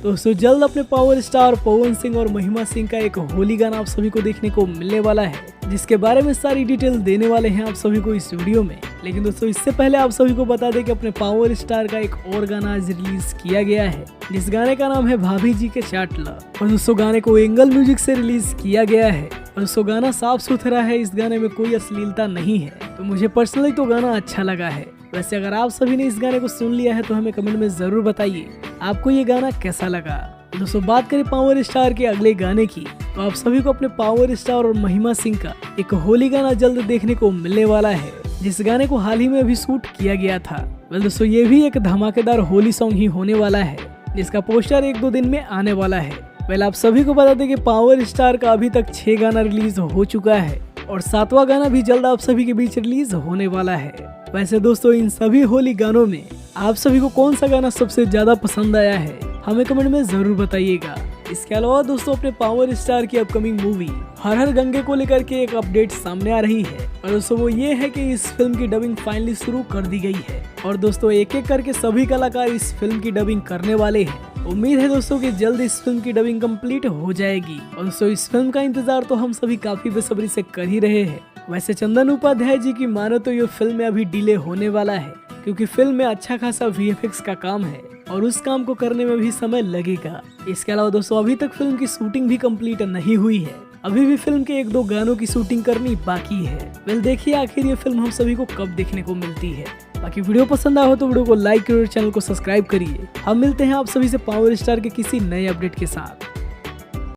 दोस्तों जल्द अपने पावर स्टार पवन सिंह और महिमा सिंह का एक होली गाना आप सभी को देखने को मिलने वाला है, जिसके बारे में सारी डिटेल देने वाले हैं आप सभी को इस वीडियो में। लेकिन दोस्तों इससे पहले आप सभी को बता दें कि अपने पावर स्टार का एक और गाना आज रिलीज किया गया है, जिस गाने का नाम है भाभी जी के चाटला। और दोस्तों गाने को एंगल म्यूजिक से रिलीज किया गया है और दोस्तों गाना साफ सुथरा है, इस गाने में कोई अश्लीलता नहीं है। तो मुझे पर्सनली तो गाना अच्छा लगा है। वैसे अगर आप सभी ने इस गाने को सुन लिया है तो हमें कमेंट में जरूर बताइए आपको ये गाना कैसा लगा। दोस्तों बात करें पावर स्टार के अगले गाने की, तो आप सभी को अपने पावर स्टार और महिमा सिंह का एक होली गाना जल्द देखने को मिलने वाला है, जिस गाने को हाल ही में अभी शूट किया गया था। दोस्तों ये भी एक धमाकेदार होली सॉन्ग ही होने वाला है, जिसका पोस्टर 1-2 दिन में आने वाला है। आप सभी को बता दें कि पावर स्टार का अभी तक 6 गाना रिलीज हो चुका है और 7वां गाना भी जल्द आप सभी के बीच रिलीज होने वाला है। वैसे दोस्तों इन सभी होली गानों में आप सभी को कौन सा गाना सबसे ज्यादा पसंद आया है, हमें कमेंट में जरूर बताइएगा। इसके अलावा दोस्तों अपने पावर स्टार की अपकमिंग मूवी हर हर गंगे को लेकर के एक अपडेट सामने आ रही है और दोस्तों वो ये है कि इस फिल्म की डबिंग फाइनली शुरू कर दी गई है और दोस्तों एक एक करके सभी कलाकार इस फिल्म की डबिंग करने वाले हैं। उम्मीद है दोस्तों कि जल्द इस फिल्म की डबिंग कंप्लीट हो जाएगी और दोस्तों इस फिल्म का इंतजार तो हम सभी काफी बेसब्री से कर ही रहे हैं। वैसे चंदन उपाध्याय जी की मानो तो ये फिल्म में अभी डिले होने वाला है, क्योंकि फिल्म में अच्छा खासा VFX का काम है और उस काम को करने में भी समय लगेगा। इसके अलावा दोस्तों अभी तक फिल्म की शूटिंग भी कंप्लीट नहीं हुई है, अभी भी फिल्म के 1-2 गानों की शूटिंग करनी बाकी है। देखिए आखिर ये फिल्म हम सभी को कब देखने को मिलती है। बाकी वीडियो पसंद आया हो तो वीडियो को लाइक करिए, चैनल को सब्सक्राइब करिए। हम मिलते हैं आप सभी से पावर स्टार के किसी नए अपडेट के साथ।